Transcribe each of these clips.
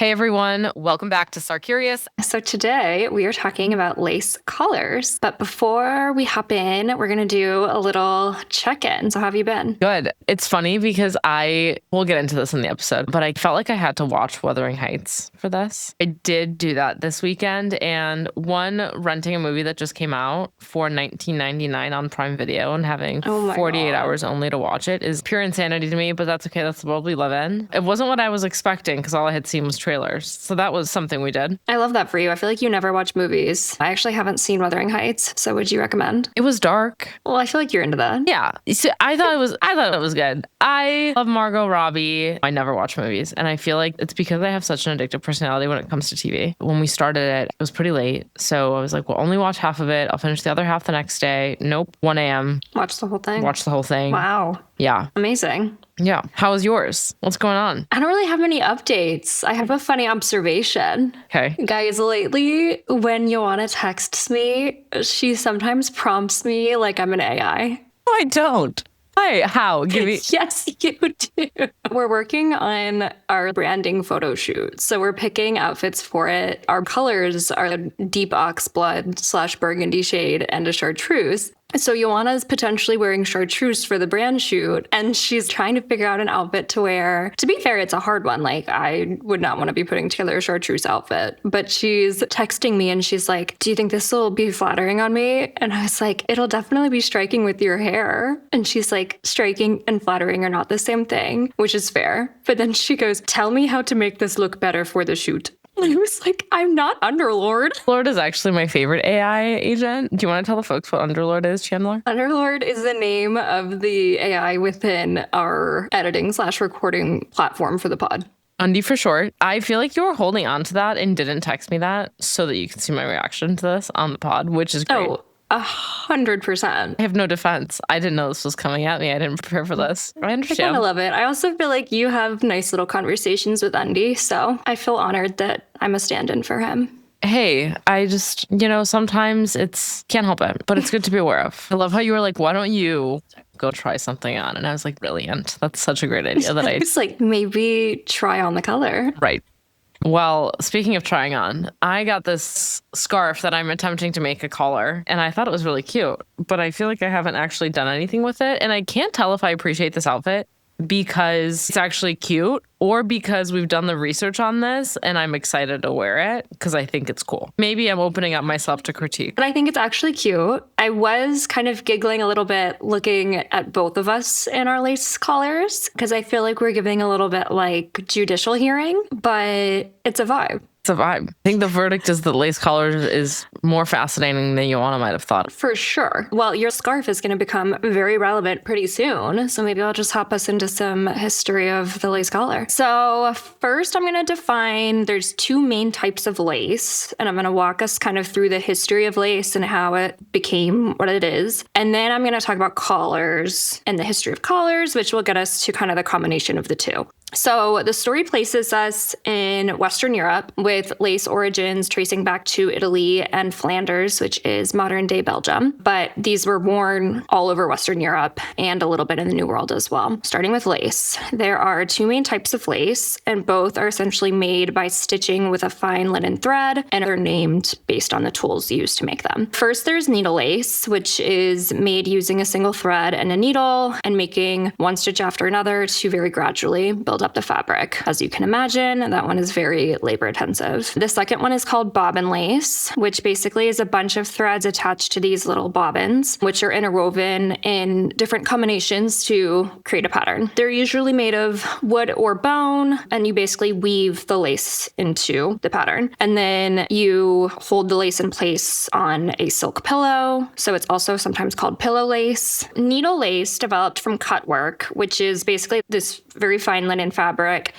Hey everyone, welcome back to Sarcurious. So today we are talking about lace collars. But before we hop in, we're going to do a little check-in. So how have you been? Good. It's funny because we'll get into this in the episode, but I felt like I had to watch Wuthering Heights for this. I did do that this weekend, and renting a movie that just came out for $19.99 on Prime Video and having 48 hours only to watch it is pure insanity to me, but that's okay. That's the world we live in. It wasn't what I was expecting because all I had seen was trailers. So that was something we did. I love that for you. I feel like you never watch movies. I actually haven't seen Wuthering Heights. So would you recommend? It was dark. Well, I feel like you're into that. Yeah. So I thought it was good. I love Margot Robbie. I never watch movies. And I feel like it's because I have such an addictive personality when it comes to TV. When we started it was pretty late. So I was like, we'll only watch half of it. I'll finish the other half the next day. Nope. 1 a.m. Watch the whole thing. Watch the whole thing. Wow. Yeah. Amazing. Yeah. How was yours? What's going on? I don't really have many updates. I have a funny observation. Okay. Guys, lately, when Yoana texts me, she sometimes prompts me like I'm an AI. Oh, I don't. Hi, how? Give me. Yes, you do. We're working on our branding photo shoot. So we're picking outfits for it. Our colors are deep ox blood / burgundy shade and a chartreuse. So Yoana is potentially wearing chartreuse for the brand shoot, and she's trying to figure out an outfit to wear. To be fair, it's a hard one. Like, I would not want to be putting together a chartreuse outfit. But she's texting me and she's like, do you think this will be flattering on me? And I was like, it'll definitely be striking with your hair. And she's like, striking and flattering are not the same thing, which is fair. But then she goes, tell me how to make this look better for the shoot. I was like, I'm not Underlord. Underlord is actually my favorite AI agent. Do you want to tell the folks what Underlord is, Chandler? Underlord is the name of the AI within our editing / recording platform for the pod. Undie for short. I feel like you were holding on to that and didn't text me that so that you could see my reaction to this on the pod, which is great. Oh, 100%. I have no defense. I didn't know this was coming at me. I didn't prepare for this. I understand. I kind of love it. I also feel like you have nice little conversations with Undie, so I feel honored that I'm a stand-in for him. Hey, I just, sometimes can't help it, but it's good to be aware of. I love how you were like, why don't you go try something on? And I was like, brilliant. That's such a great idea that I was like, maybe try on the color. Right. Well, speaking of trying on, I got this scarf that I'm attempting to make a collar, and I thought it was really cute, but I feel like I haven't actually done anything with it, and I can't tell if I appreciate this outfit because it's actually cute or because we've done the research on this and I'm excited to wear it because I think it's cool. Maybe I'm opening up myself to critique. But I think it's actually cute. I was kind of giggling a little bit looking at both of us in our lace collars because I feel like we're giving a little bit like judicial hearing, but it's a vibe. It's a vibe. I think the verdict is that lace collars is more fascinating than Yoana might have thought. For sure. Well, your scarf is going to become very relevant pretty soon, so maybe I'll just hop us into some history of the lace collar. So first, I'm going to define there's two main types of lace, and I'm going to walk us kind of through the history of lace and how it became what it is. And then I'm going to talk about collars and the history of collars, which will get us to kind of the combination of the two. So the story places us in Western Europe with lace origins tracing back to Italy and Flanders, which is modern-day Belgium. But these were worn all over Western Europe and a little bit in the New World as well. Starting with lace, there are two main types of lace, and both are essentially made by stitching with a fine linen thread, and are named based on the tools used to make them. First, there's needle lace, which is made using a single thread and a needle, and making one stitch after another to very gradually build up the fabric. As you can imagine, that one is very labor intensive. The second one is called bobbin lace, which basically is a bunch of threads attached to these little bobbins, which are interwoven in different combinations to create a pattern. They're usually made of wood or bone, and you basically weave the lace into the pattern. And then you hold the lace in place on a silk pillow, so it's also sometimes called pillow lace. Needle lace developed from cut work, which is basically this very fine linen fabric,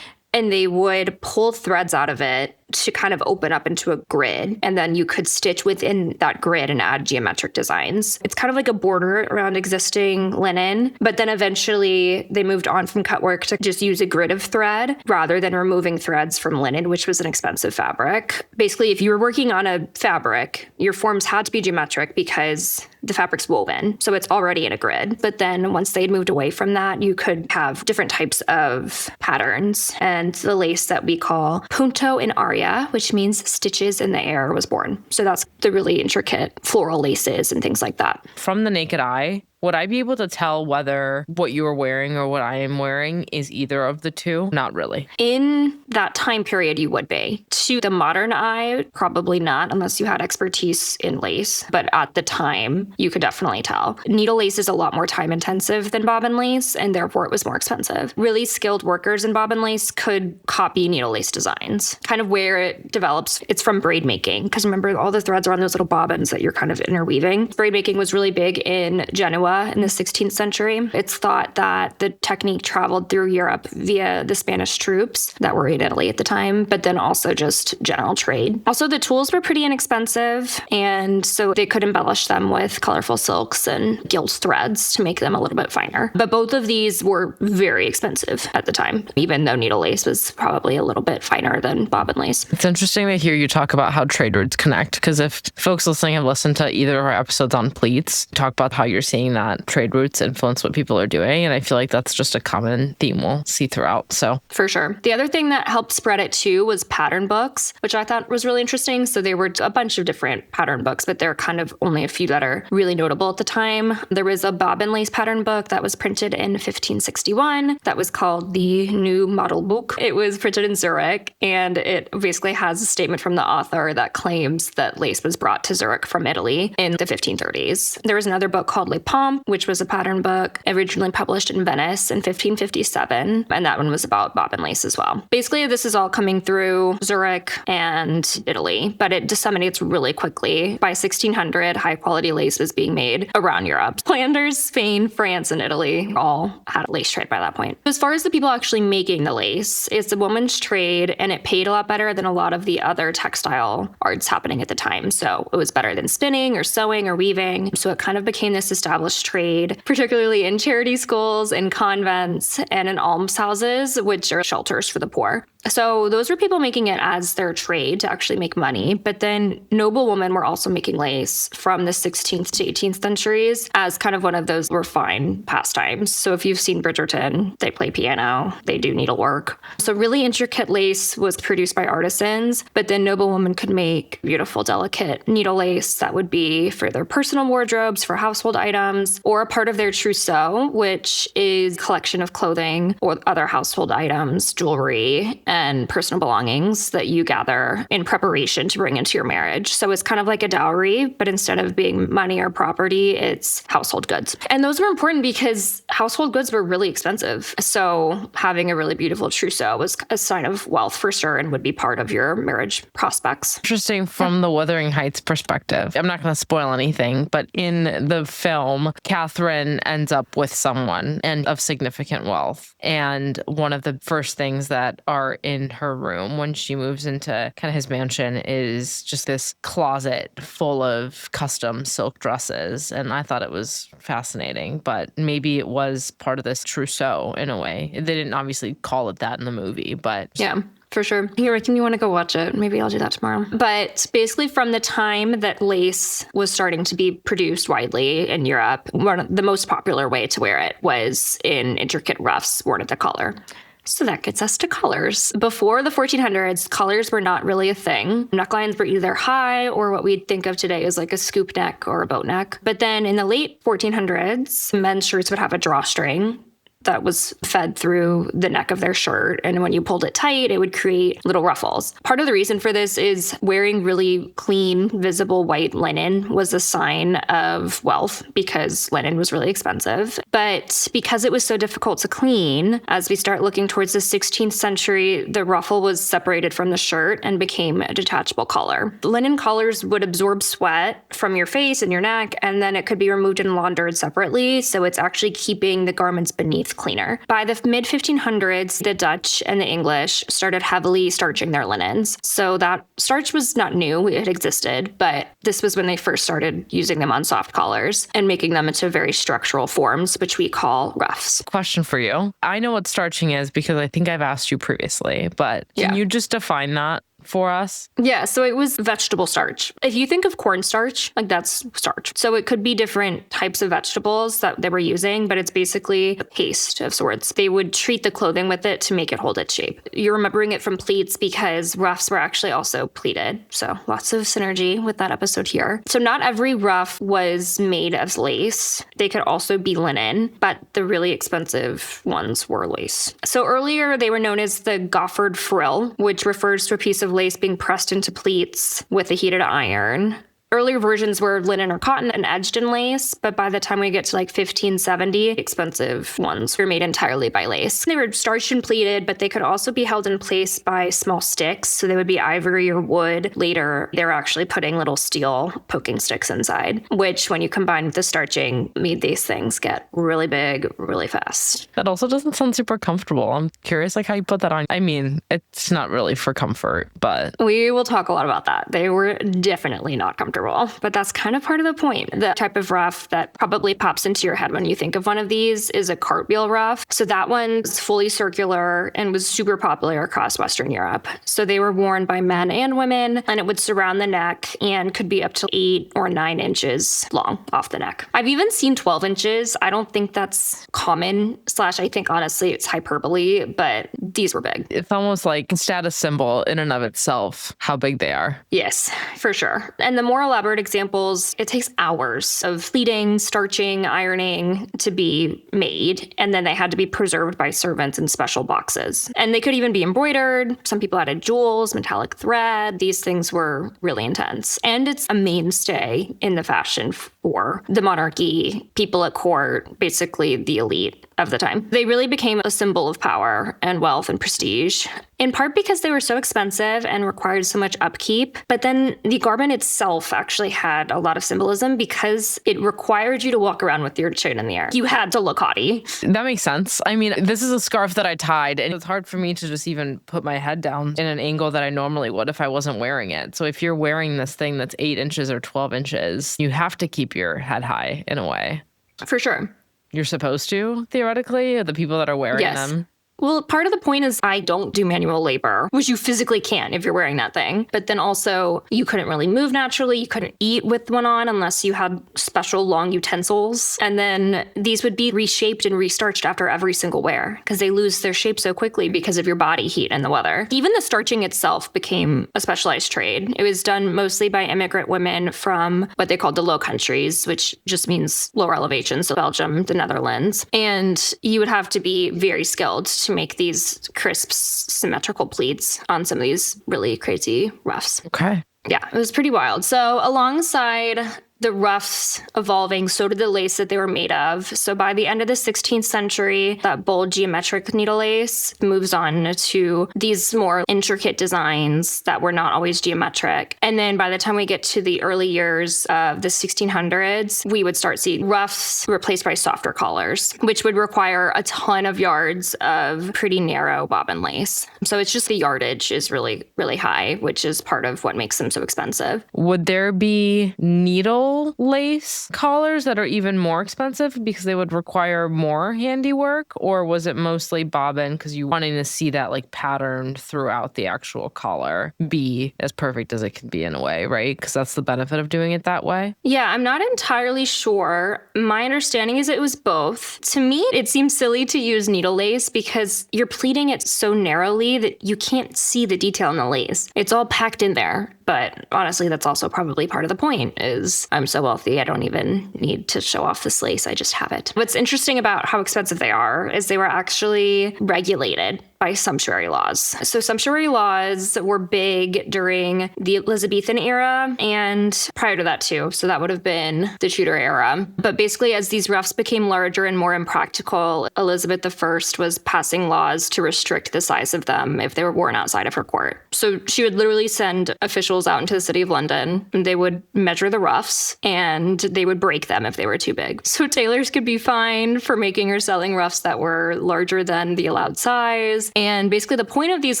and they would pull threads out of it to kind of open up into a grid. And then you could stitch within that grid and add geometric designs. It's kind of like a border around existing linen. But then eventually they moved on from cutwork to just use a grid of thread rather than removing threads from linen, which was an expensive fabric. Basically, if you were working on a fabric, your forms had to be geometric because the fabric's woven, so it's already in a grid. But then once they'd moved away from that, you could have different types of patterns. And the lace that we call punto in aria, which means stitches in the air, was born. So that's the really intricate floral laces and things like that. From the naked eye, would I be able to tell whether what you are wearing or what I am wearing is either of the two? Not really. In that time period, you would be. To the modern eye, probably not, unless you had expertise in lace. But at the time, you could definitely tell. Needle lace is a lot more time intensive than bobbin lace, and therefore it was more expensive. Really skilled workers in bobbin lace could copy needle lace designs. Kind of where it develops, it's from braid making. Because remember, all the threads are on those little bobbins that you're kind of interweaving. Braid making was really big in Genoa in the 16th century. It's thought that the technique traveled through Europe via the Spanish troops that were in Italy at the time, but then also just general trade. Also, the tools were pretty inexpensive, and so they could embellish them with colorful silks and gilt threads to make them a little bit finer. But both of these were very expensive at the time, even though needle lace was probably a little bit finer than bobbin lace. It's interesting to hear you talk about how trade routes connect, because if folks listening have listened to either of our episodes on pleats, talk about how you're seeing that trade routes influence what people are doing. And I feel like that's just a common theme we'll see throughout. So for sure. The other thing that helped spread it too was pattern books, which I thought was really interesting. So there were a bunch of different pattern books, but there are kind of only a few that are really notable at the time. There was a bobbin lace pattern book that was printed in 1561 that was called the New Model Book. It was printed in Zurich, and it basically has a statement from the author that claims that lace was brought to Zurich from Italy in the 1530s. There was another book called Les Pommes, which was a pattern book originally published in Venice in 1557, and that one was about bobbin lace as well. Basically, this is all coming through Zurich and Italy, but it disseminates really quickly. By 1600, high-quality lace was being made around Europe. Flanders, Spain, France, and Italy all had a lace trade by that point. As far as the people actually making the lace, it's a woman's trade, and it paid a lot better than a lot of the other textile arts happening at the time. So it was better than spinning or sewing or weaving. So it kind of became this established trade, particularly in charity schools, in convents, and in almshouses, which are shelters for the poor. So those were people making it as their trade to actually make money. But then noblewomen were also making lace from the 16th to 18th centuries as kind of one of those refined pastimes. So if you've seen Bridgerton, they play piano, they do needlework. So really intricate lace was produced by artisans, but then noblewomen could make beautiful, delicate needle lace that would be for their personal wardrobes, for household items, or a part of their trousseau, which is a collection of clothing or other household items, jewelry, and personal belongings that you gather in preparation to bring into your marriage. So it's kind of like a dowry, but instead of being money or property, it's household goods. And those were important because household goods were really expensive. So having a really beautiful trousseau was a sign of wealth for sure and would be part of your marriage prospects. Interesting from the Wuthering Heights perspective. I'm not going to spoil anything, but in the film, Catherine ends up with someone and of significant wealth. And one of the first things that are in her room when she moves into kind of his mansion is just this closet full of custom silk dresses. And I thought it was fascinating, but maybe it was part of this trousseau in a way. They didn't obviously call it that in the movie, but yeah. For sure. You're making me want to go watch it. Maybe I'll do that tomorrow. But basically from the time that lace was starting to be produced widely in Europe, the most popular way to wear it was in intricate ruffs worn at the collar. So that gets us to collars. Before the 1400s, collars were not really a thing. Necklines were either high or what we'd think of today as like a scoop neck or a boat neck. But then in the late 1400s, men's shirts would have a drawstring that was fed through the neck of their shirt. And when you pulled it tight, it would create little ruffles. Part of the reason for this is wearing really clean, visible white linen was a sign of wealth because linen was really expensive. But because it was so difficult to clean, as we start looking towards the 16th century, the ruffle was separated from the shirt and became a detachable collar. Linen collars would absorb sweat from your face and your neck, and then it could be removed and laundered separately. So it's actually keeping the garments beneath it's cleaner. By the mid-1500s, the Dutch and the English started heavily starching their linens. So that starch was not new, it existed, but this was when they first started using them on soft collars and making them into very structural forms, which we call ruffs. Question for you. I know what starching is because I think I've asked you previously, but can you just define that for us? Yeah, so it was vegetable starch. If you think of cornstarch, like that's starch. So it could be different types of vegetables that they were using, but it's basically a paste of sorts. They would treat the clothing with it to make it hold its shape. You're remembering it from pleats because ruffs were actually also pleated. So lots of synergy with that episode here. So not every ruff was made of lace. They could also be linen, but the really expensive ones were lace. So earlier they were known as the goffered frill, which refers to a piece of lace being pressed into pleats with a heated iron. Earlier versions were linen or cotton and edged in lace, but by the time we get to like 1570, expensive ones were made entirely by lace. They were starched and pleated, but they could also be held in place by small sticks. So they would be ivory or wood. Later, they're actually putting little steel poking sticks inside, which when you combine with the starching, made these things get really big really fast. That also doesn't sound super comfortable. I'm curious like how you put that on. I mean, it's not really for comfort, but... We will talk a lot about that. They were definitely not comfortable. But that's kind of part of the point. The type of ruff that probably pops into your head when you think of one of these is a cartwheel ruff. So that one's fully circular and was super popular across Western Europe. So they were worn by men and women, and it would surround the neck and could be up to 8 or 9 inches long off the neck. I've even seen 12 inches. I don't think that's common, / I think honestly it's hyperbole, but these were big. It's almost like a status symbol in and of itself, how big they are. Yes, for sure. And the more elaborate examples, it takes hours of pleating, starching, ironing to be made, and then they had to be preserved by servants in special boxes. And they could even be embroidered. Some people added jewels, metallic thread. These things were really intense. And it's a mainstay in the fashion for the monarchy, people at court, basically the elite of the time. They really became a symbol of power and wealth and prestige, in part because they were so expensive and required so much upkeep. But then the garment itself actually had a lot of symbolism because it required you to walk around with your chin in the air. You had to look haughty. That makes sense. I mean, this is a scarf that I tied, and it's hard for me to just even put my head down in an angle that I normally would if I wasn't wearing it. So if you're wearing this thing that's 8 inches or 12 inches, you have to keep your head high in a way. For sure. You're supposed to, theoretically, the people that are wearing them. Well, part of the point is I don't do manual labor, which you physically can if you're wearing that thing. But then also you couldn't really move naturally. You couldn't eat with one on unless you had special long utensils. And then these would be reshaped and restarched after every single wear because they lose their shape so quickly because of your body heat and the weather. Even the starching itself became a specialized trade. It was done mostly by immigrant women from what they called the Low Countries, which just means lower elevations, so Belgium, the Netherlands. And you would have to be very skilled to make these crisp, symmetrical pleats on some of these really crazy ruffs. Okay. Yeah, it was pretty wild. So alongside the ruffs evolving, so did the lace that they were made of. So by the end of the 16th century, that bold geometric needle lace moves on to these more intricate designs that were not always geometric. And then by the time we get to the early years of the 1600s, we would start seeing ruffs replaced by softer collars, which would require a ton of yards of pretty narrow bobbin lace. So it's just the yardage is really, really high, which is part of what makes them so expensive. Would there be needle lace collars that are even more expensive because they would require more handiwork, or was it mostly bobbin because you wanting to see that like pattern throughout the actual collar be as perfect as it can be in a way, right? Because that's the benefit of doing it that way. Yeah, I'm not entirely sure. My understanding is it was both. To me, it seems silly to use needle lace because you're pleating it so narrowly that you can't see the detail in the lace. It's all packed in there. But honestly, that's also probably part of the point is I'm so wealthy, I don't even need to show off this lace. I just have it. What's interesting about how expensive they are is they were actually regulated by sumptuary laws. So sumptuary laws were big during the Elizabethan era and prior to that too. So that would have been the Tudor era. But basically, as these ruffs became larger and more impractical, Elizabeth I was passing laws to restrict the size of them if they were worn outside of her court. So she would literally send officials out into the city of London. And they would measure the ruffs and they would break them if they were too big. So tailors could be fined for making or selling ruffs that were larger than the allowed size. And basically the point of these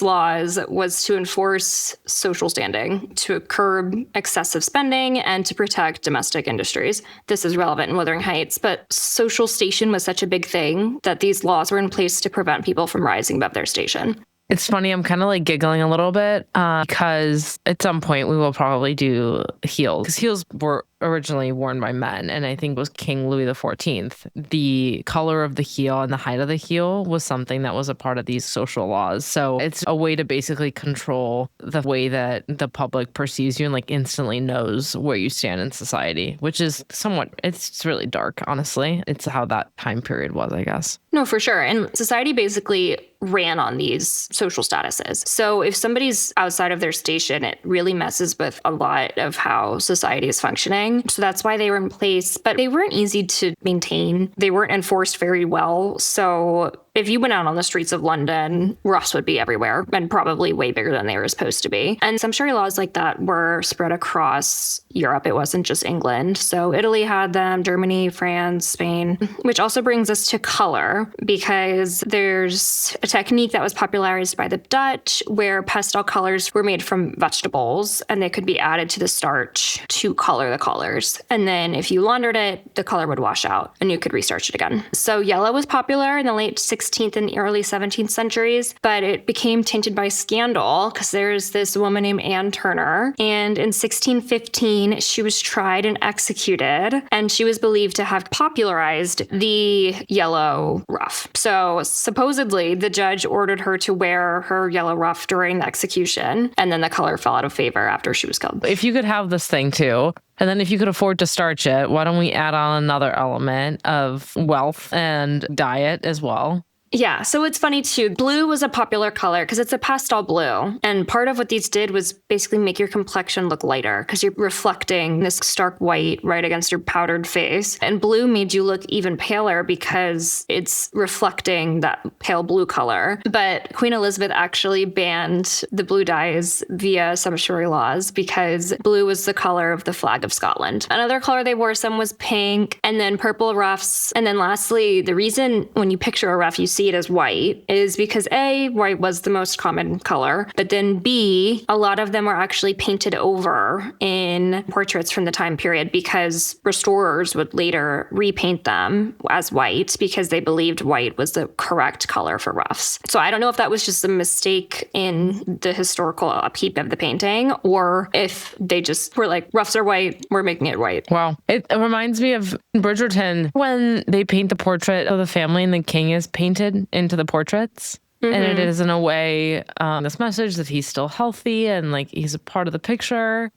laws was to enforce social standing, to curb excessive spending, and to protect domestic industries. This is relevant in Wuthering Heights, but social station was such a big thing that these laws were in place to prevent people from rising above their station. It's funny, I'm kind of like giggling a little bit because at some point we will probably do heels. Because heels were originally worn by men, and I think it was King Louis XIV. The color of the heel and the height of the heel was something that was a part of these social laws. So it's a way to basically control the way that the public perceives you and like instantly knows where you stand in society, which is somewhat, it's really dark, honestly. It's how that time period was, I guess. No, for sure. And society basically ran on these social statuses. So if somebody's outside of their station, it really messes with a lot of how society is functioning. So that's why they were in place, but they weren't easy to maintain. They weren't enforced very well. So if you went out on the streets of London, ruffs would be everywhere and probably way bigger than they were supposed to be. And sumptuary laws like that were spread across Europe. It wasn't just England. So Italy had them, Germany, France, Spain, which also brings us to color, because there's a technique that was popularized by the Dutch where pastel colors were made from vegetables and they could be added to the starch to color the colors. And then if you laundered it, the color would wash out and you could restarch it again. So yellow was popular in the late 16th and early 17th centuries, but it became tainted by scandal because there's this woman named Anne Turner. And in 1615, she was tried and executed, and she was believed to have popularized the yellow ruff. So supposedly the judge ordered her to wear her yellow ruff during the execution, and then the color fell out of favor after she was killed. If you could have this thing too, and then if you could afford to starch it, why don't we add on another element of wealth and diet as well? Yeah, so it's funny too. Blue was a popular color because it's a pastel blue. And part of what these did was basically make your complexion look lighter because you're reflecting this stark white right against your powdered face. And blue made you look even paler because it's reflecting that pale blue color. But Queen Elizabeth actually banned the blue dyes via sumptuary laws because blue was the color of the flag of Scotland. Another color they wore some was pink, and then purple ruffs. And then lastly, the reason when you picture a ruff, you see it as white is because A, white was the most common color, but then B, a lot of them were actually painted over in portraits from the time period because restorers would later repaint them as white because they believed white was the correct color for ruffs. So I don't know if that was just a mistake in the historical upkeep of the painting or if they just were like, ruffs are white, we're making it white. Wow. It reminds me of Bridgerton when they paint the portrait of the family and the king is painted into the portraits. Mm-hmm. And it is in a way this message that he's still healthy and like he's a part of the picture.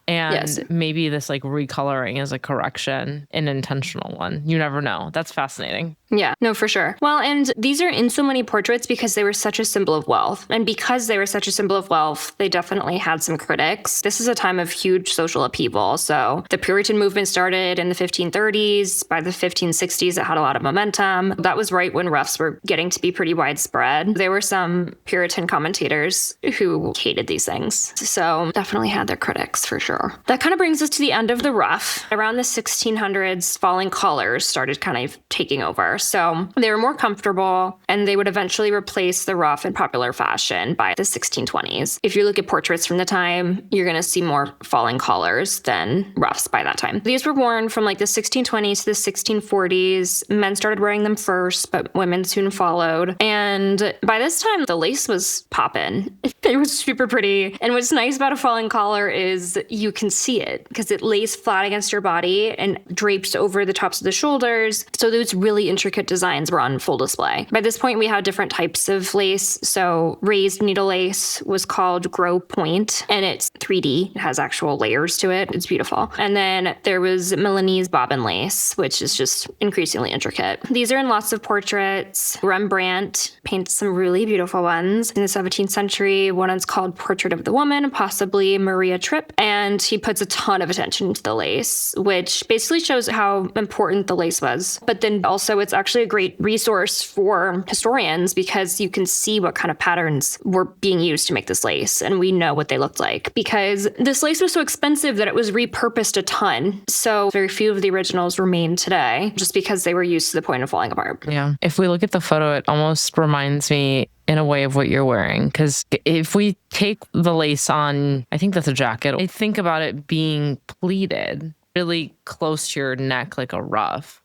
And yes, maybe this like recoloring is a correction, an intentional one. You never know. That's fascinating. Yeah, no, for sure. Well, and these are in so many portraits because they were such a symbol of wealth. And because they were such a symbol of wealth, they definitely had some critics. This is a time of huge social upheaval. So the Puritan movement started in the 1530s. By the 1560s, it had a lot of momentum. That was right when ruffs were getting to be pretty widespread. There were some Puritan commentators who hated these things. So definitely had their critics for sure. That kind of brings us to the end of the ruff. Around the 1600s, falling collars started kind of taking over. So they were more comfortable and they would eventually replace the ruff in popular fashion by the 1620s. If you look at portraits from the time, you're going to see more falling collars than ruffs by that time. These were worn from like the 1620s to the 1640s. Men started wearing them first, but women soon followed. And by this time, the lace was popping. It was super pretty. And what's nice about a falling collar is you can see it because it lays flat against your body and drapes over the tops of the shoulders. So it's really interesting intricate designs were on full display. By this point, we had different types of lace. So raised needle lace was called Grow Point, and it's 3D. It has actual layers to it. It's beautiful. And then there was Milanese bobbin lace, which is just increasingly intricate. These are in lots of portraits. Rembrandt paints some really beautiful ones. In the 17th century, one is called Portrait of the Woman, possibly Maria Tripp, and he puts a ton of attention to the lace, which basically shows how important the lace was. But then also it's actually a great resource for historians because you can see what kind of patterns were being used to make this lace, and we know what they looked like because this lace was so expensive that it was repurposed a ton. So very few of the originals remain today just because they were used to the point of falling apart. Yeah. If we look at the photo, it almost reminds me in a way of what you're wearing. Because if we take the lace on, I think that's a jacket. I think about it being pleated really close to your neck like a ruff.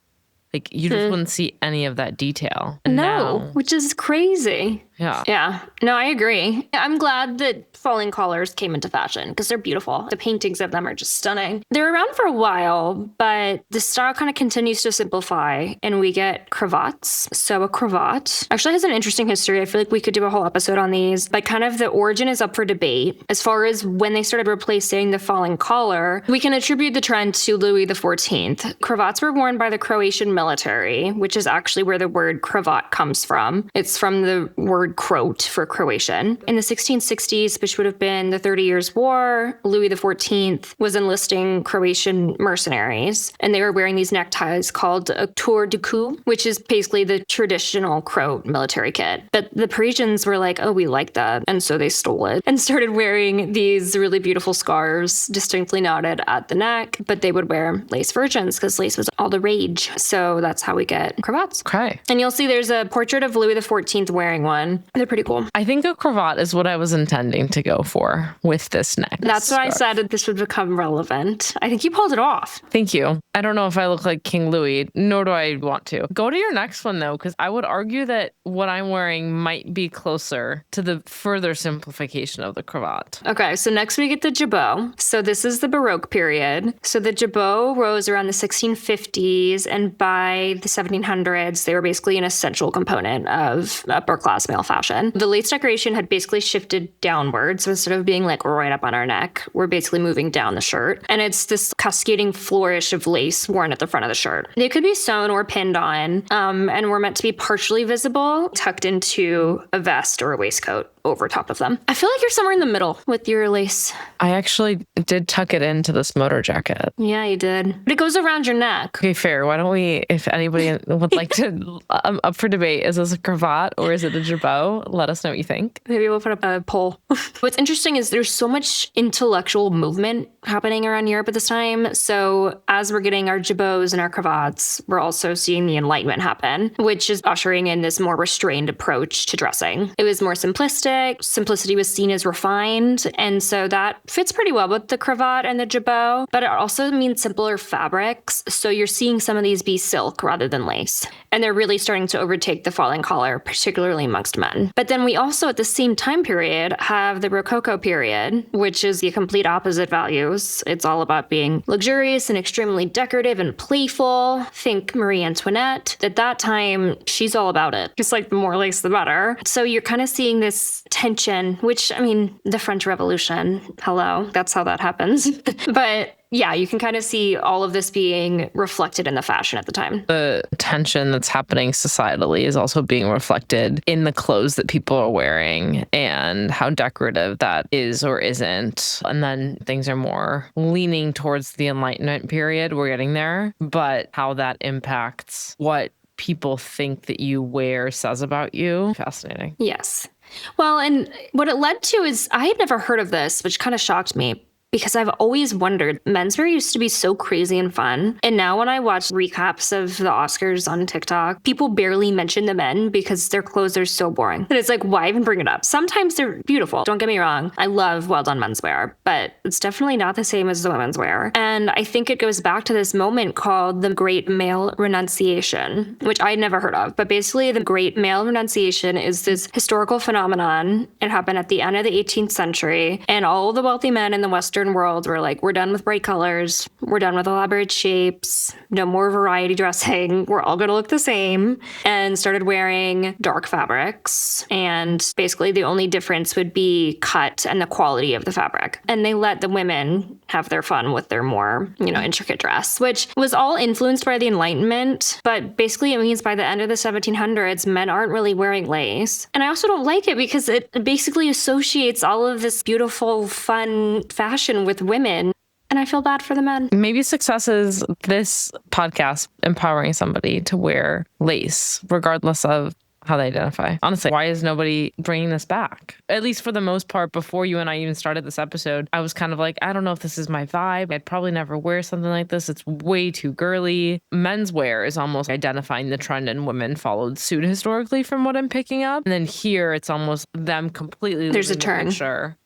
Like you just wouldn't see any of that detail. And no, now, which is crazy. Yeah. Yeah. No, I agree. I'm glad that falling collars came into fashion because they're beautiful. The paintings of them are just stunning. They're around for a while, but the style kind of continues to simplify and we get cravats. So a cravat actually has an interesting history. I feel like we could do a whole episode on these, but kind of the origin is up for debate. As far as when they started replacing the falling collar, we can attribute the trend to Louis XIV. Cravats were worn by the Croatian military, which is actually where the word cravat comes from. It's from the word croat for Croatian. In the 1660s, which would have been the 30 Years' War, Louis XIV was enlisting Croatian mercenaries, and they were wearing these neckties called a tour de cou, which is basically the traditional Croat military kit. But the Parisians were like, oh, we like that, and so they stole it and started wearing these really beautiful scarves, distinctly knotted at the neck, but they would wear lace versions because lace was all the rage. So that's how we get cravats. Okay. And you'll see there's a portrait of Louis XIV wearing one. They're pretty cool. I think a cravat is what I was intending to go for with this neck. That's why I said that this would become relevant. I think you pulled it off. Thank you. I don't know if I look like King Louis, nor do I want to. Go to your next one, though, because I would argue that what I'm wearing might be closer to the further simplification of the cravat. Okay, so next we get the jabot. So this is the Baroque period. So the jabot rose around the 1650s, and by the 1700s, they were basically an essential component of upper class male fashion. The lace decoration had basically shifted downwards. So instead of being like right up on our neck, we're basically moving down the shirt. And it's this cascading flourish of lace worn at the front of the shirt. They could be sewn or pinned on, and were meant to be partially visible, tucked into a vest or a waistcoat over top of them. I feel like you're somewhere in the middle with your lace. I actually did tuck it into this motor jacket. Yeah, you did. But it goes around your neck. Okay, fair. Why don't we, if anybody would like to, up for debate, is this a cravat or is it a jabot? Let us know what you think. Maybe we'll put up a poll. What's interesting is there's so much intellectual movement happening around Europe at this time. So as we're getting our jabots and our cravats, we're also seeing the Enlightenment happen, which is ushering in this more restrained approach to dressing. It was more simplistic. Simplicity was seen as refined, and so that fits pretty well with the cravat and the jabot, but it also means simpler fabrics, so you're seeing some of these be silk rather than lace. And they're really starting to overtake the falling collar, particularly amongst men. But then we also, at the same time period, have the Rococo period, which is the complete opposite values. It's all about being luxurious and extremely decorative and playful. Think Marie Antoinette. At that time, she's all about it. Just like the more lace, the better. So you're kind of seeing this tension, which, I mean, the French Revolution, hello, that's how that happens. But yeah, you can kind of see all of this being reflected in the fashion at the time. The tension that's happening societally is also being reflected in the clothes that people are wearing and how decorative that is or isn't. And then things are more leaning towards the Enlightenment period. We're getting there. But how that impacts what people think that you wear says about you. Fascinating. Yes. Well, and what it led to is I had never heard of this, which kind of shocked me. Because I've always wondered, menswear used to be so crazy and fun. And now when I watch recaps of the Oscars on TikTok, people barely mention the men because their clothes are so boring. And it's like, why even bring it up? Sometimes they're beautiful. Don't get me wrong. I love well-done menswear, but it's definitely not the same as the women's wear. And I think it goes back to this moment called the Great Male Renunciation, which I'd never heard of. But basically, the Great Male Renunciation is this historical phenomenon. It happened at the end of the 18th century, and all the wealthy men in the Western Western world were like, we're done with bright colors. We're done with elaborate shapes. No more variety dressing. We're all going to look the same. And started wearing dark fabrics. And basically the only difference would be cut and the quality of the fabric. And they let the women have their fun with their more, intricate dress, which was all influenced by the Enlightenment. But basically it means by the end of the 1700s, men aren't really wearing lace. And I also don't like it because it basically associates all of this beautiful, fun fashion with women. And I feel bad for the men. Maybe success is this podcast empowering somebody to wear lace, regardless of how they identify. Honestly, why is nobody bringing this back? At least for the most part, before you and I even started this episode, I was kind of like, I don't know if this is my vibe. I'd probably never wear something like this. It's way too girly. Menswear is almost identifying the trend, and women followed suit historically from what I'm picking up. And then here, it's almost them completely. There's a turn. Picture.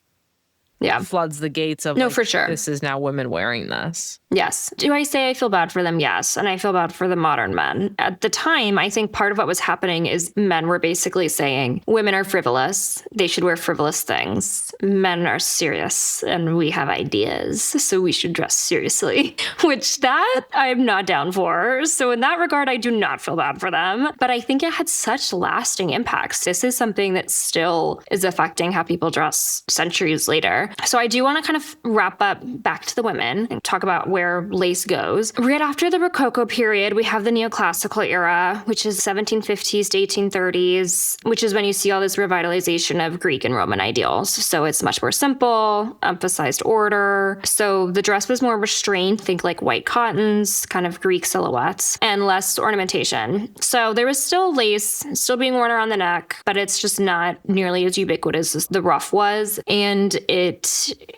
Yeah. Floods the gates of, no, for sure. This is now women wearing this. Yes. Do I say I feel bad for them? Yes. And I feel bad for the modern men. At the time, I think part of what was happening is men were basically saying women are frivolous. They should wear frivolous things. Men are serious and we have ideas, so we should dress seriously, which that I'm not down for. So in that regard, I do not feel bad for them. But I think it had such lasting impacts. This is something that still is affecting how people dress centuries later. So I do want to kind of wrap up back to the women and talk about where lace goes. Right after the Rococo period, we have the neoclassical era, which is 1750s to 1830s, which is when you see all this revitalization of Greek and Roman ideals. So it's much more simple, emphasized order. So the dress was more restrained, think like white cottons, kind of Greek silhouettes, and less ornamentation. So there was still lace, still being worn around the neck, but it's just not nearly as ubiquitous as the ruff was. And it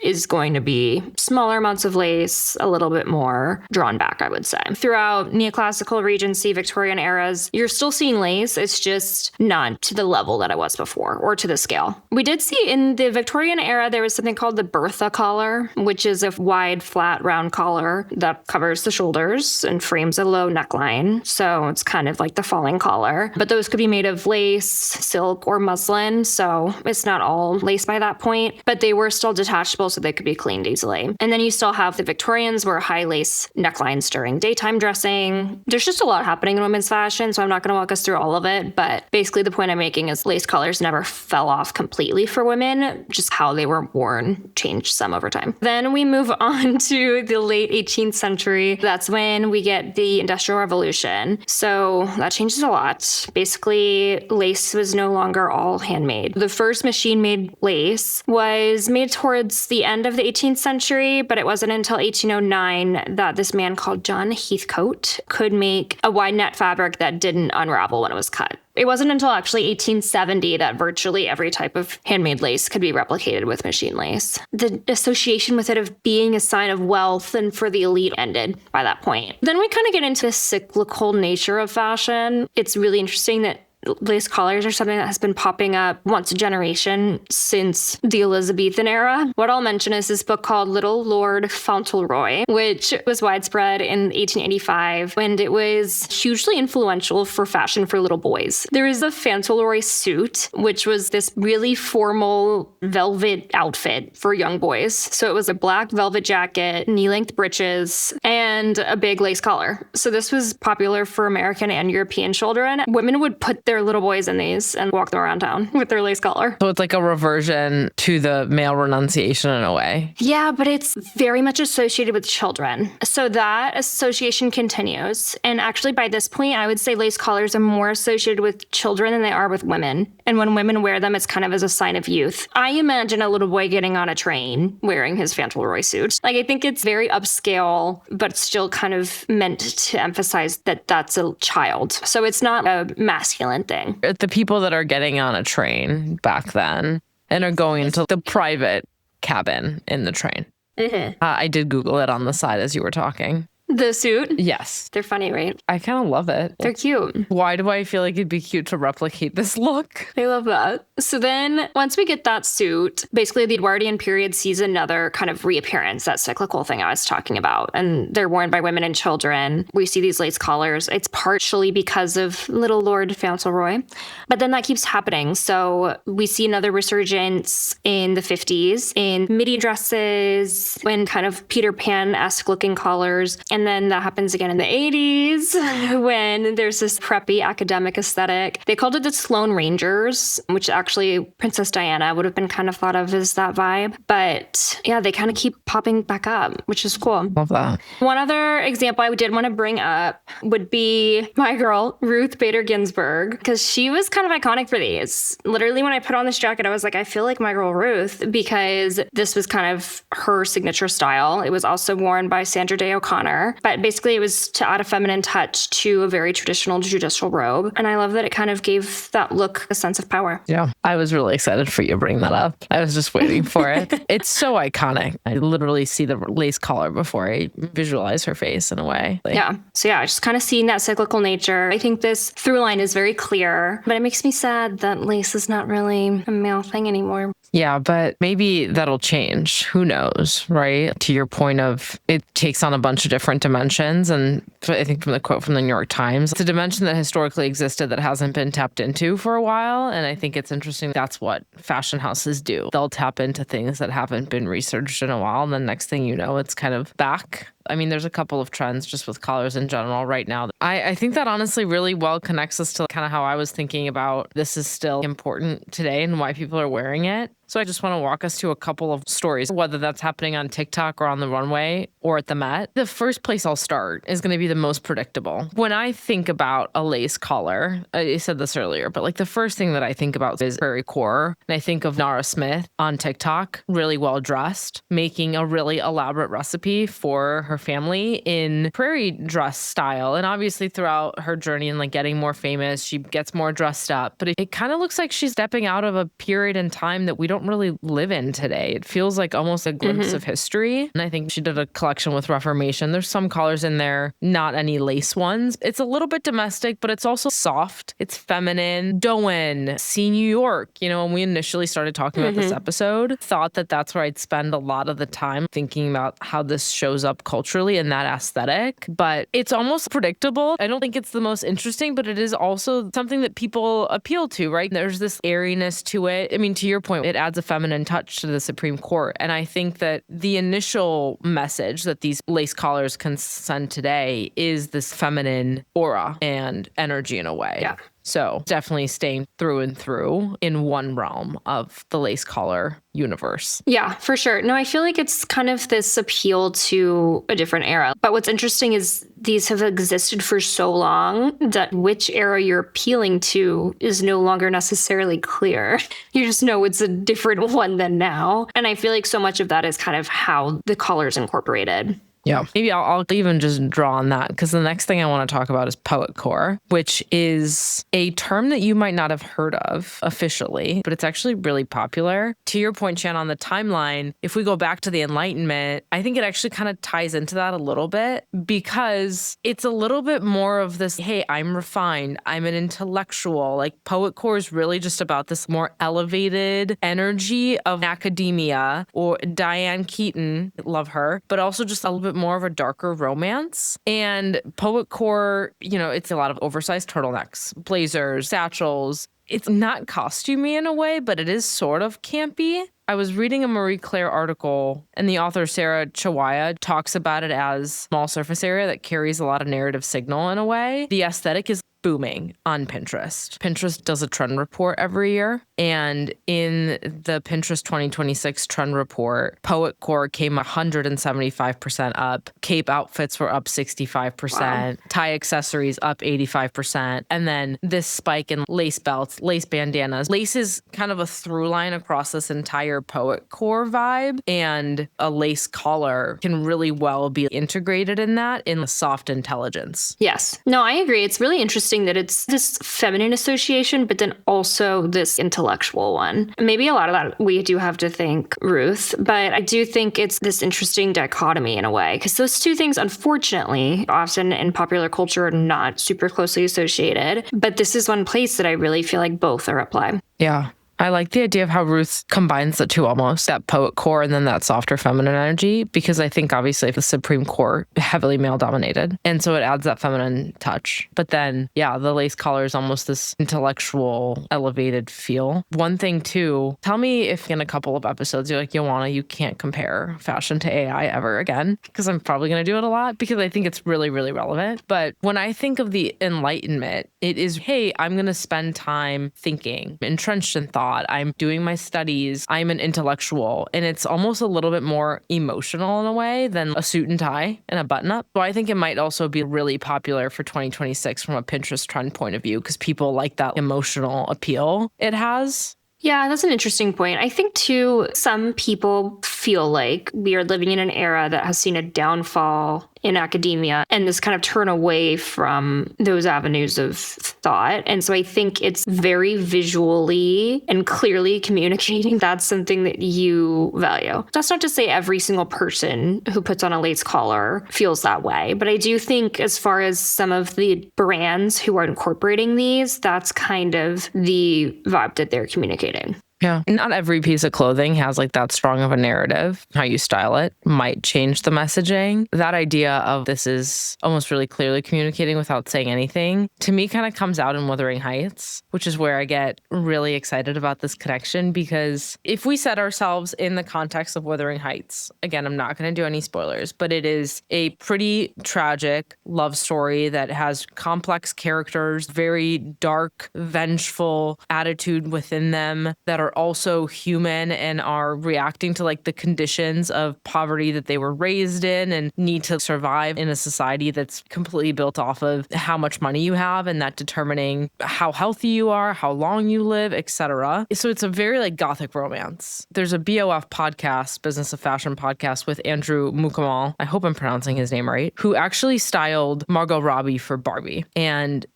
is going to be smaller amounts of lace, a little bit more drawn back, I would say. Throughout neoclassical, Regency, Victorian eras, you're still seeing lace. It's just not to the level that it was before or to the scale. We did see in the Victorian era, there was something called the Bertha collar, which is a wide, flat, round collar that covers the shoulders and frames a low neckline. So it's kind of like the falling collar. But those could be made of lace, silk, or muslin. So it's not all lace by that point, but they were still detachable so they could be cleaned easily. And then you still have the Victorians were high lace necklines during daytime dressing. There's just a lot happening in women's fashion, so I'm not going to walk us through all of it, but basically the point I'm making is lace colors never fell off completely for women, just how they were worn changed some over time. Then we move on to the late 18th century. That's when we get the Industrial Revolution. So that changes a lot. Basically, lace was no longer all handmade. The first machine-made lace was made towards the end of the 18th century, but it wasn't until 1809 that this man called John Heathcote could make a wide net fabric that didn't unravel when it was cut. It wasn't until actually 1870 that virtually every type of handmade lace could be replicated with machine lace. The association with it of being a sign of wealth and for the elite ended by that point. Then we kind of get into the cyclical nature of fashion. It's really interesting that lace collars are something that has been popping up once a generation since the Elizabethan era. What I'll mention is this book called Little Lord Fauntleroy, which was widespread in 1885, and it was hugely influential for fashion for little boys. There is a Fauntleroy suit, which was this really formal velvet outfit for young boys. So it was a black velvet jacket, knee-length breeches, and a big lace collar. So this was popular for American and European children. Women would put their little boys in these and walk them around town with their lace collar. So it's like a reversion to the male renunciation in a way. Yeah, but it's very much associated with children. So that association continues. And actually by this point, I would say lace collars are more associated with children than they are with women. And when women wear them, it's kind of as a sign of youth. I imagine a little boy getting on a train wearing his Fauntleroy suit. Like, I think it's very upscale, but still kind of meant to emphasize that that's a child. So it's not a masculine thing. The people that are getting on a train back then and are going to the private cabin in the train. Mm-hmm. I did Google it on the side as you were talking. The suit? Yes. They're funny, right? I kind of love it. They're cute. Why do I feel like it'd be cute to replicate this look? I love that. So then once we get that suit, basically the Edwardian period sees another kind of reappearance, that cyclical thing I was talking about. And they're worn by women and children. We see these lace collars. It's partially because of little Lord Fauntleroy. But then that keeps happening. So we see another resurgence in the 50s in midi dresses and kind of Peter Pan-esque looking collars. And then that happens again in the 80s when there's this preppy academic aesthetic. They called it the Sloane Rangers, which actually Princess Diana would have been kind of thought of as that vibe. But yeah, they kind of keep popping back up, which is cool. Love that. One other example I did want to bring up would be my girl, Ruth Bader Ginsburg, because she was kind of iconic for these. Literally, when I put on this jacket, I was like, I feel like my girl Ruth, because this was kind of her signature style. It was also worn by Sandra Day O'Connor, but basically it was to add a feminine touch to a very traditional judicial robe. And I love that it kind of gave that look a sense of power. Yeah. I was really excited for you to bring that up. I was just waiting for it. It's so iconic. I literally see the lace collar before I visualize her face in a way. Yeah. So yeah, just kind of seeing that cyclical nature. I think this through line is very clear, but it makes me sad that lace is not really a male thing anymore. Yeah, but maybe that'll change. Who knows, right? To your point of it takes on a bunch of different dimensions. And I think from the quote from the New York Times, it's a dimension that historically existed that hasn't been tapped into for a while. And I think it's interesting. That's what fashion houses do. They'll tap into things that haven't been researched in a while. And then next thing you know, it's kind of back. I mean, there's a couple of trends just with collars in general right now. I think that honestly really well connects us to kind of how I was thinking about this is still important today and why people are wearing it. So I just want to walk us to a couple of stories, whether that's happening on TikTok or on the runway or at the Met. The first place I'll start is going to be the most predictable. When I think about a lace collar, I said this earlier, but like the first thing that I think about is Prairiecore. And I think of Nara Smith on TikTok, really well dressed, making a really elaborate recipe for her family in prairie dress style. And obviously throughout her journey and like getting more famous, she gets more dressed up. But it kind of looks like she's stepping out of a period in time that we don't really live in today. It feels like almost a glimpse of history. And I think she did a collection with Reformation. There's some collars in there, not any lace ones. It's a little bit domestic, but it's also soft. It's feminine. Doen, see New York. You know, when we initially started talking about this episode, thought that that's where I'd spend a lot of the time thinking about how this shows up culturally in that aesthetic. But it's almost predictable. I don't think it's the most interesting, but it is also something that people appeal to, right? There's this airiness to it. I mean, to your point, it adds a feminine touch to the Supreme Court. And I think that the initial message that these lace collars can send today is this feminine aura and energy in a way. Yeah. So definitely staying through and through in one realm of the lace collar universe. Yeah, for sure. No, I feel like it's kind of this appeal to a different era. But what's interesting is these have existed for so long that which era you're appealing to is no longer necessarily clear. You just know it's a different one than now. And I feel like so much of that is kind of how the collar's incorporated. Yeah, maybe I'll even just draw on that because the next thing I want to talk about is Prairiecore, which is a term that you might not have heard of officially, but it's actually really popular. To your point, Shan, on the timeline, if we go back to the Enlightenment, I think it actually kind of ties into that a little bit because it's a little bit more of this, hey, I'm refined, I'm an intellectual. Like Prairiecore is really just about this more elevated energy of academia, or Diane Keaton, love her, but also just a little bit more of a darker romance. And Prairiecore, you know, it's a lot of oversized turtlenecks, blazers, satchels. It's not costumey in a way, but it is sort of campy. I was reading a Marie Claire article, and the author Sarah Chawaya talks about it as small surface area that carries a lot of narrative signal in a way. The aesthetic is booming on Pinterest. Pinterest does a trend report every year. And in the Pinterest 2026 trend report, Prairiecore came 175% up. Cape outfits were up 65%. Wow. Tie accessories up 85%. And then this spike in lace belts, lace bandanas. Lace is kind of a through line across this entire Prairiecore vibe. And a lace collar can really well be integrated in that in the soft intelligence. Yes. No, I agree. It's really interesting that it's this feminine association, but then also this intellectual intellectual one. Maybe a lot of that we do have to thank Ruth, but I do think it's this interesting dichotomy in a way, because those two things, unfortunately, often in popular culture are not super closely associated. But this is one place that I really feel like both are at play. Yeah. I like the idea of how Ruth combines the two almost, that poet core and then that softer feminine energy, because I think obviously the Supreme Core, heavily male dominated. And so it adds that feminine touch. But then, yeah, the lace collar is almost this intellectual, elevated feel. One thing too, tell me if in a couple of episodes you're like, Yoana, you can't compare fashion to AI ever again, because I'm probably going to do it a lot because I think it's really, really relevant. But when I think of the Enlightenment, it is, hey, I'm going to spend time thinking, entrenched in thought. I'm doing my studies. I'm an intellectual. And it's almost a little bit more emotional in a way than a suit and tie and a button up. So I think it might also be really popular for 2026 from a Pinterest trend point of view, because people like that emotional appeal it has. Yeah, that's an interesting point. I think, too, some people feel like we are living in an era that has seen a downfall in academia and this kind of turn away from those avenues of thought. And so I think it's very visually and clearly communicating that's something that you value. That's not to say every single person who puts on a lace collar feels that way, but I do think as far as some of the brands who are incorporating these, that's kind of the vibe that they're communicating. Yeah. Not every piece of clothing has like that strong of a narrative. How you style it might change the messaging. That idea of this is almost really clearly communicating without saying anything, to me kind of comes out in Wuthering Heights, which is where I get really excited about this connection, because if we set ourselves in the context of Wuthering Heights, again, I'm not going to do any spoilers, but it is a pretty tragic love story that has complex characters, very dark, vengeful attitude within them that are also human and are reacting to like the conditions of poverty that they were raised in and need to survive in a society that's completely built off of how much money you have and that determining how healthy you are, how long you live, etc. So it's a very like gothic romance. There's a BOF podcast, Business of Fashion podcast, with Andrew Mukamal, I hope I'm pronouncing his name right, who actually styled Margot Robbie for Barbie. And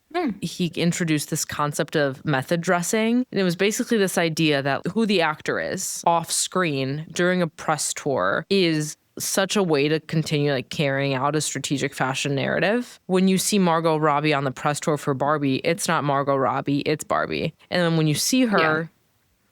he introduced this concept of method dressing. And it was basically this idea that who the actor is off screen during a press tour is such a way to continue like carrying out a strategic fashion narrative. When you see Margot Robbie on the press tour for Barbie, it's not Margot Robbie, it's Barbie. And then when you see her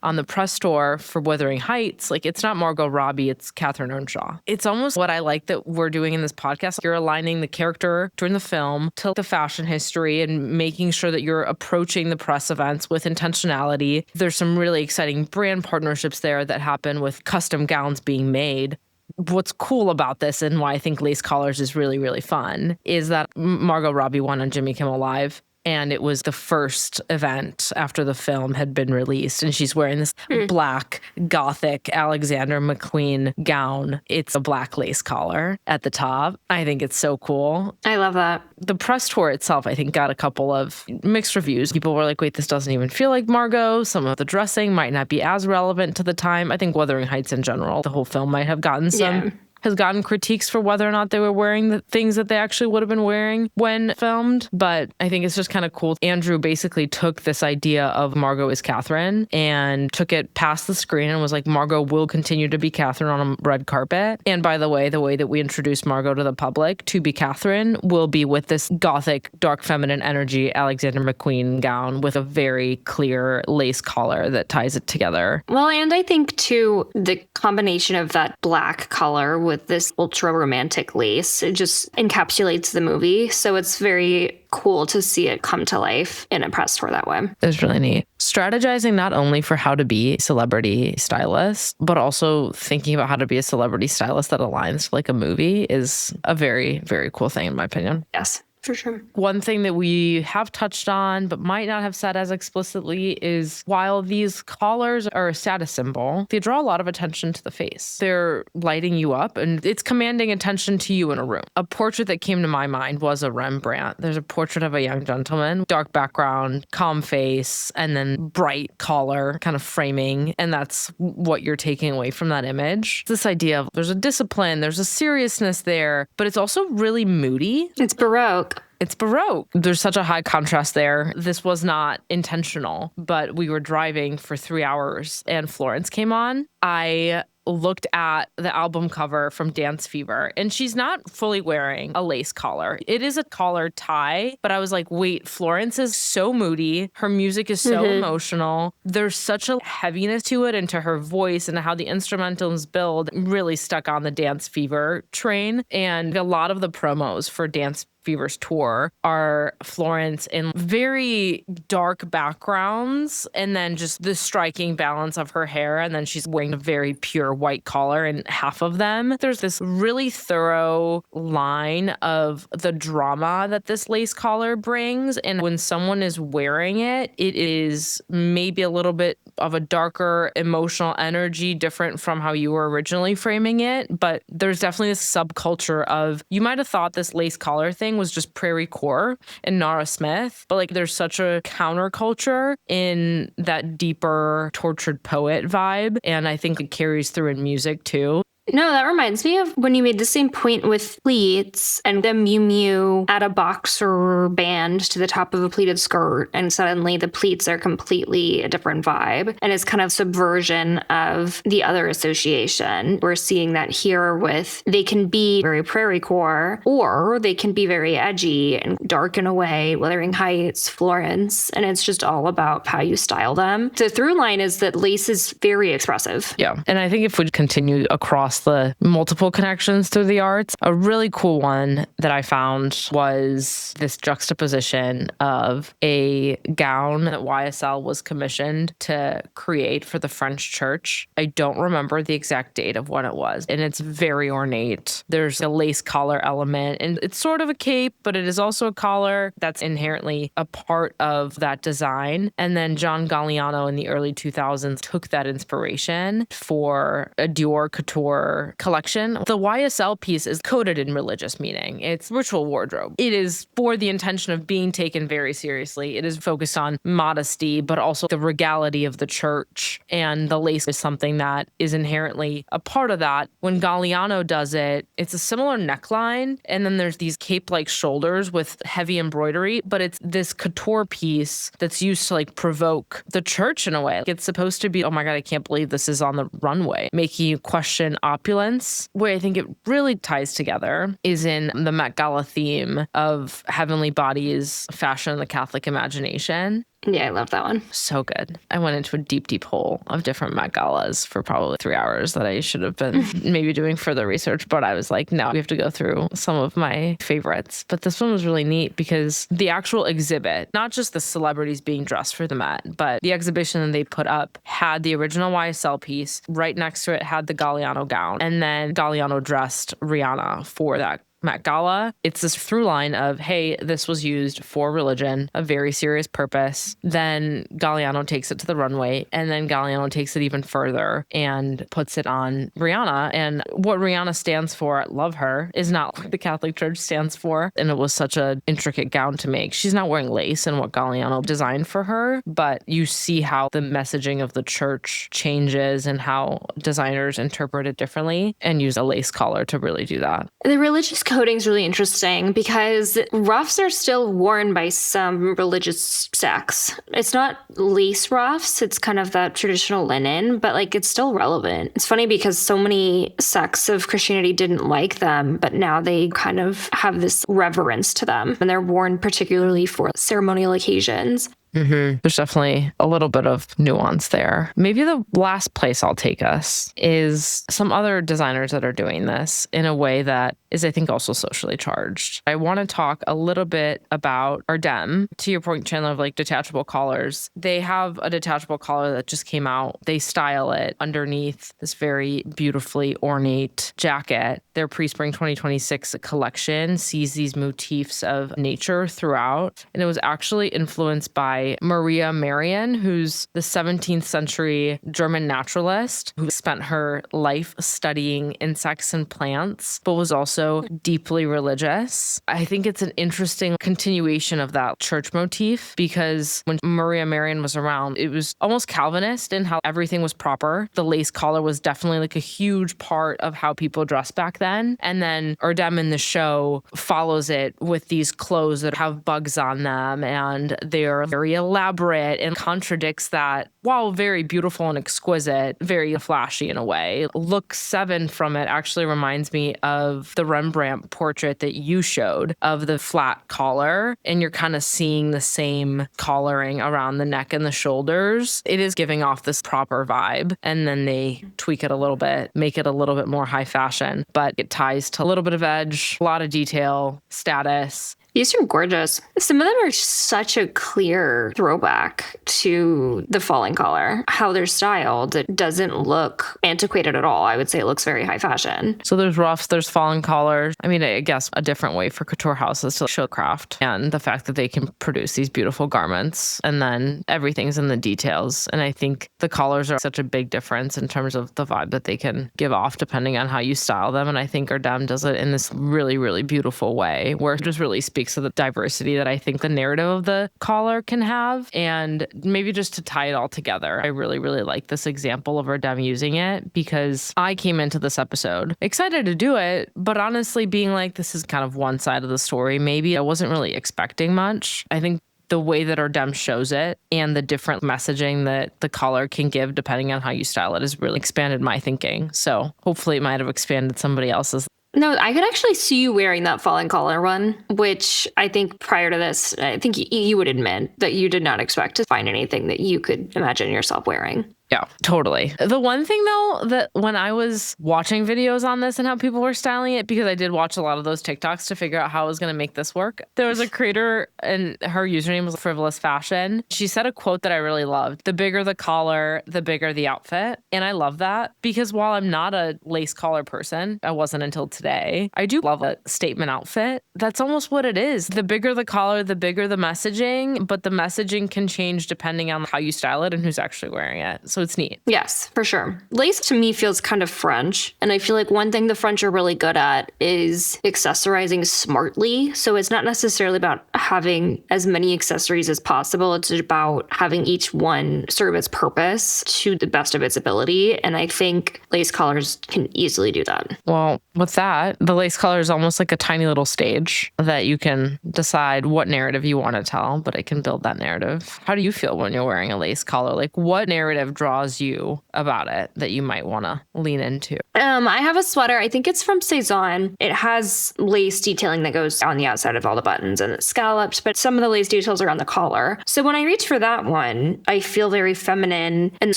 on the press tour for Wuthering Heights, like it's not Margot Robbie, it's Catherine Earnshaw. It's almost what I like that we're doing in this podcast. You're aligning the character during the film to the fashion history and making sure that you're approaching the press events with intentionality. There's some really exciting brand partnerships there that happen with custom gowns being made. What's cool about this and why I think lace collars is really, really fun is that Margot Robbie won on Jimmy Kimmel Live. And it was the first event after the film had been released. And she's wearing this black, gothic Alexander McQueen gown. It's a black lace collar at the top. I think it's so cool. I love that. The press tour itself, I think, got a couple of mixed reviews. People were like, wait, this doesn't even feel like Margot. Some of the dressing might not be as relevant to the time. I think Wuthering Heights in general, the whole film might have gotten some has gotten critiques for whether or not they were wearing the things that they actually would have been wearing when filmed. But I think it's just kind of cool. Andrew basically took this idea of Margot is Catherine and took it past the screen and was like, Margot will continue to be Catherine on a red carpet. And by the way that we introduce Margot to the public to be Catherine will be with this gothic, dark feminine energy Alexander McQueen gown with a very clear lace collar that ties it together. Well, and I think too, the combination of that black color with this ultra romantic lace, it just encapsulates the movie. So it's very cool to see it come to life in a press tour that way. It's really neat. Strategizing not only for how to be a celebrity stylist, but also thinking about how to be a celebrity stylist that aligns to like a movie is a very, very cool thing in my opinion. Yes. For sure. One thing that we have touched on, but might not have said as explicitly, is while these collars are a status symbol, they draw a lot of attention to the face. They're lighting you up and it's commanding attention to you in a room. A portrait that came to my mind was a Rembrandt. There's a portrait of a young gentleman, dark background, calm face, and then bright collar kind of framing. And that's what you're taking away from that image. This idea of there's a discipline, there's a seriousness there, but it's also really moody. It's Baroque. It's Baroque. There's such a high contrast there. This was not intentional, but we were driving for 3 hours and Florence came on. I looked at the album cover from Dance Fever, and she's not fully wearing a lace collar. It is a collar tie, but I was like, wait, Florence is so moody. Her music is so emotional. There's such a heaviness to it and to her voice, and how the instrumentals build really stuck on the Dance Fever train. And a lot of the promos for Dance Fever's tour are Florence in very dark backgrounds, and then just the striking balance of her hair, and then she's wearing a very pure white collar in half of them. There's this really thorough line of the drama that this lace collar brings, and when someone is wearing it, it is maybe a little bit of a darker emotional energy, different from how you were originally framing it, but there's definitely this subculture of, you might have thought this lace collar thing was just Prairiecore and Nara Smith, but like there's such a counterculture in that deeper tortured poet vibe, and I think it carries through in music too. No, that reminds me of when you made the same point with pleats and the Miu Miu add a boxer band to the top of a pleated skirt, and suddenly the pleats are completely a different vibe. And it's kind of subversion of the other association. We're seeing that here with, they can be very Prairiecore, or they can be very edgy and dark in a way, Wuthering Heights, Florence, and it's just all about how you style them. The through line is that lace is very expressive. Yeah. And I think if we continue across the multiple connections through the arts, a really cool one that I found was this juxtaposition of a gown that YSL was commissioned to create for the French church. I don't remember the exact date of when it was, and it's very ornate. There's a lace collar element, and it's sort of a cape, but it is also a collar that's inherently a part of that design. And then John Galliano in the early 2000s took that inspiration for a Dior Couture collection. The YSL piece is coded in religious meaning. It's ritual wardrobe. It is for the intention of being taken very seriously. It is focused on modesty, but also the regality of the church. And the lace is something that is inherently a part of that. When Galliano does it, it's a similar neckline. And then there's these cape-like shoulders with heavy embroidery, but it's this couture piece that's used to like provoke the church in a way. It's supposed to be, oh my God, I can't believe this is on the runway, making you question opulence. Where I think it really ties together is in the Met Gala theme of heavenly bodies, fashion, and the Catholic imagination. Yeah, I love that one. So good. I went into a deep, deep hole of different Met Galas for probably 3 hours that I should have been maybe doing further research, but I was like, no, we have to go through some of my favorites. But this one was really neat because the actual exhibit, not just the celebrities being dressed for the Met, but the exhibition that they put up had the original YSL piece. Right next to it had the Galliano gown. And then Galliano dressed Rihanna for that Met Gala. It's this through line of, hey, this was used for religion, a very serious purpose. Then Galliano takes it to the runway, and then Galliano takes it even further and puts it on Rihanna. And what Rihanna stands for, love her, is not what the Catholic Church stands for. And it was such an intricate gown to make. She's not wearing lace in what Galliano designed for her, but you see how the messaging of the church changes and how designers interpret it differently and use a lace collar to really do that. The religious coding is really interesting because ruffs are still worn by some religious sects. It's not lace ruffs, it's kind of that traditional linen, but like it's still relevant. It's funny because so many sects of Christianity didn't like them, but now they kind of have this reverence to them, and they're worn particularly for ceremonial occasions. Mm-hmm. There's definitely a little bit of nuance there. Maybe the last place I'll take us is some other designers that are doing this in a way that is, I think, also socially charged. I want to talk a little bit about Erdem. To your point, Chandler, of like detachable collars. They have a detachable collar that just came out. They style it underneath this very beautifully ornate jacket. Their pre-spring 2026 collection sees these motifs of nature throughout. And it was actually influenced by Maria Marian, who's the 17th century German naturalist who spent her life studying insects and plants, but was also also deeply religious. I think it's an interesting continuation of that church motif because when Maria Marian was around, it was almost Calvinist in how everything was proper. The lace collar was definitely like a huge part of how people dressed back then. And then Erdem in the show follows it with these clothes that have bugs on them and they're very elaborate and contradicts that, while very beautiful and exquisite, very flashy in a way. Look 7 from it actually reminds me of the Rembrandt portrait that you showed of the flat collar, and you're kind of seeing the same collaring around the neck and the shoulders. It is giving off this proper vibe, and then they tweak it a little bit, make it a little bit more high fashion, but it ties to a little bit of edge, a lot of detail, status. These are gorgeous. Some of them are such a clear throwback to the falling collar. How they're styled, it doesn't look antiquated at all. I would say it looks very high fashion. So there's ruffs, there's falling collars. I mean, I guess a different way for couture houses to show craft and the fact that they can produce these beautiful garments, and then everything's in the details. And I think the collars are such a big difference in terms of the vibe that they can give off depending on how you style them. And I think Erdem does it in this really, really beautiful way where it just really speaks to the diversity that I think the narrative of the collar can have. And maybe just to tie it all together, I really, really like this example of Erdem using it because I came into this episode excited to do it, but honestly being like, this is kind of one side of the story. Maybe I wasn't really expecting much. I think the way that Erdem shows it and the different messaging that the collar can give depending on how you style it has really expanded my thinking. So hopefully it might have expanded somebody else's. No, I could actually see you wearing that falling collar one, which I think prior to this, I think you would admit that you did not expect to find anything that you could imagine yourself wearing. Yeah, totally. The one thing, though, that when I was watching videos on this and how people were styling it, because I did watch a lot of those TikToks to figure out how I was going to make this work, there was a creator and her username was Frivolous Fashion. She said a quote that I really loved. The bigger the collar, the bigger the outfit. And I love that because while I'm not a lace collar person, I wasn't until today, I do love a statement outfit. That's almost what it is. The bigger the collar, the bigger the messaging, but the messaging can change depending on how you style it and who's actually wearing it. So it's neat. Yes, for sure. Lace to me feels kind of French. And I feel like one thing the French are really good at is accessorizing smartly. So it's not necessarily about having as many accessories as possible. It's about having each one serve its purpose to the best of its ability. And I think lace collars can easily do that. Well, with that, the lace collar is almost like a tiny little stage that you can decide what narrative you want to tell, but it can build that narrative. How do you feel when you're wearing a lace collar? Like, what narrative draws you about it that you might want to lean into? I have a sweater. I think it's from Cezanne. It has lace detailing that goes on the outside of all the buttons and it's scalloped, but some of the lace details are on the collar. So when I reach for that one, I feel very feminine and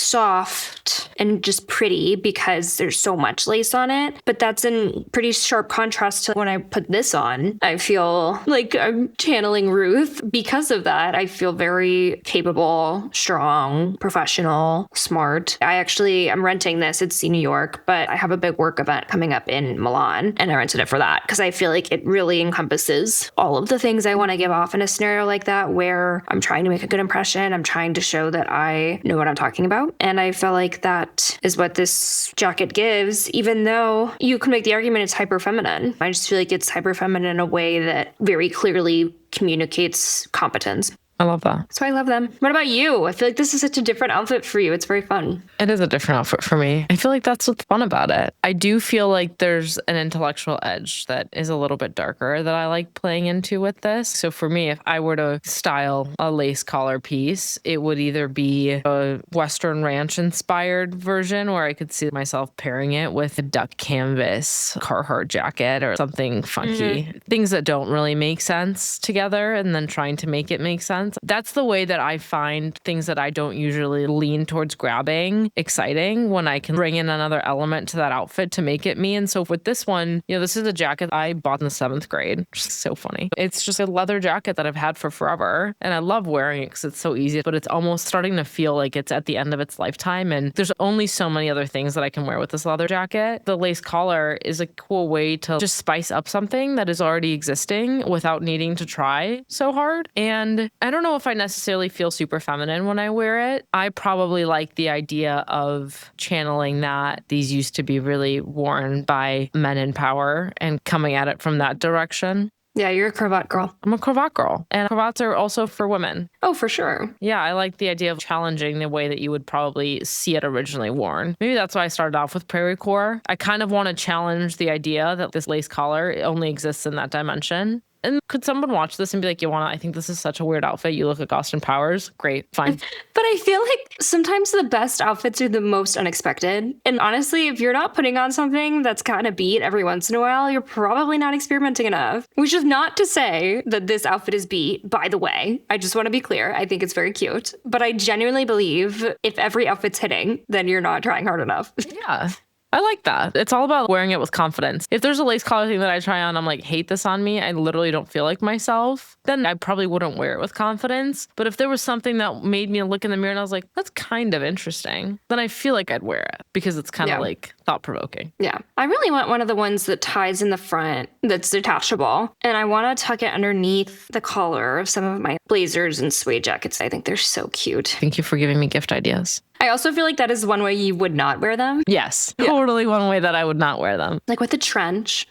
soft and just pretty because there's so much lace on it. But that's in pretty sharp contrast to when I put this on. I feel like I'm channeling Ruth. Because of that, I feel very capable, strong, professional, smart. I'm renting this. It's New York, but I have a big work event coming up in Milan and I rented it for that because I feel like it really encompasses all of the things I want to give off in a scenario like that where I'm trying to make a good impression. I'm trying to show that I know what I'm talking about. And I feel like that is what this jacket gives, even though you can make the argument it's hyper feminine. I just feel like it's hyper feminine in a way that very clearly communicates competence. I love that. So I love them. What about you? I feel like this is such a different outfit for you. It's very fun. It is a different outfit for me. I feel like that's what's fun about it. I do feel like there's an intellectual edge that is a little bit darker that I like playing into with this. So for me, if I were to style a lace collar piece, it would either be a Western Ranch inspired version where I could see myself pairing it with a duck canvas Carhartt jacket or something funky. Mm-hmm. Things that don't really make sense together and then trying to make it make sense. That's the way that I find things that I don't usually lean towards grabbing exciting when I can bring in another element to that outfit to make it me. And so with this one, this is a jacket I bought in the 7th grade, which is so funny. It's just a leather jacket that I've had for forever. And I love wearing it because it's so easy, but it's almost starting to feel like it's at the end of its lifetime. And there's only so many other things that I can wear with this leather jacket. The lace collar is a cool way to just spice up something that is already existing without needing to try so hard. And I don't know if I necessarily feel super feminine when I wear it. I probably like the idea of channeling that these used to be really worn by men in power and coming at it from that direction. Yeah, you're a cravat girl. I'm a cravat girl, and cravats are also for women. Oh, for sure. Yeah, I like the idea of challenging the way that you would probably see it originally worn. Maybe that's why I started off with Prairiecore. I kind of want to challenge the idea that this lace collar only exists in that dimension. And could someone watch this and be like, Yoana, I think this is such a weird outfit. You look like Austin Powers. Great, fine. But I feel like sometimes the best outfits are the most unexpected. And honestly, if you're not putting on something that's kind of beat every once in a while, you're probably not experimenting enough. Which is not to say that this outfit is beat, by the way. I just want to be clear. I think it's very cute. But I genuinely believe if every outfit's hitting, then you're not trying hard enough. Yeah. I like that. It's all about wearing it with confidence. If there's a lace collar thing that I try on, I'm like, hate this on me, I literally don't feel like myself, then I probably wouldn't wear it with confidence. But if there was something that made me look in the mirror and I was like, that's kind of interesting, then I feel like I'd wear it because it's kind of like thought-provoking. Yeah. I really want one of the ones that ties in the front that's detachable. And I want to tuck it underneath the collar of some of my blazers and suede jackets. I think they're so cute. Thank you for giving me gift ideas. I also feel like that is one way you would not wear them. Yes, totally one way that I would not wear them. Like with the trench.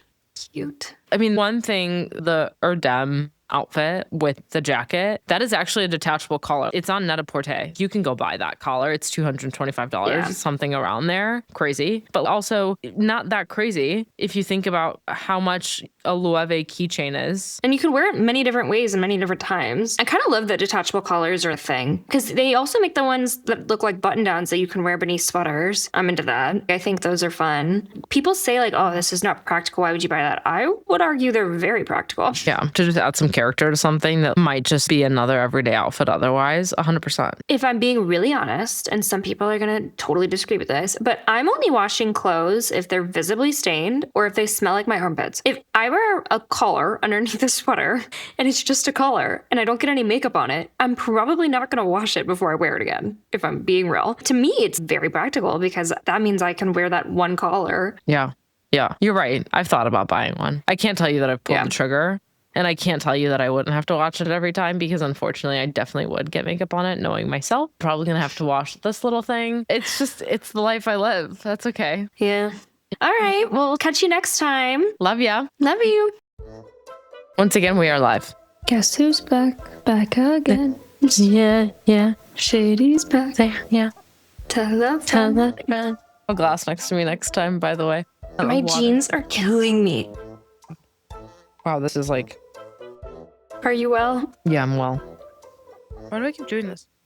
Cute. I mean, one thing, the Erdem outfit with the jacket, that is actually a detachable collar. It's on Net-a-Porter. You can go buy that collar. It's $225, something around there. Crazy. But also not that crazy if you think about how much a Loewe keychain is. And you can wear it many different ways and many different times. I kind of love that detachable collars are a thing because they also make the ones that look like button downs that you can wear beneath sweaters. I'm into that. I think those are fun. People say like, oh, this is not practical. Why would you buy that? I would argue they're very practical. Yeah, to just add some character to something that might just be another everyday outfit otherwise, 100%. If I'm being really honest, and some people are going to totally disagree with this, but I'm only washing clothes if they're visibly stained or if they smell like my armpits. If I wear a collar underneath a sweater and it's just a collar and I don't get any makeup on it, I'm probably not going to wash it before I wear it again, if I'm being real. To me, it's very practical because that means I can wear that one collar. Yeah. Yeah, you're right. I've thought about buying one. I can't tell you that I've pulled the trigger. And I can't tell you that I wouldn't have to watch it every time because unfortunately I definitely would get makeup on it knowing myself. Probably going to have to wash this little thing. It's the life I live. That's okay. Yeah. All right. Well, we'll catch you next time. Love ya. Love you. Once again, we are live. Guess who's back? Back again. Yeah. Shady's back. Yeah. Tell the A glass next to me next time, by the way. My jeans are killing me. Wow, this is like... Are you well? Yeah, I'm well. Why do I keep doing this?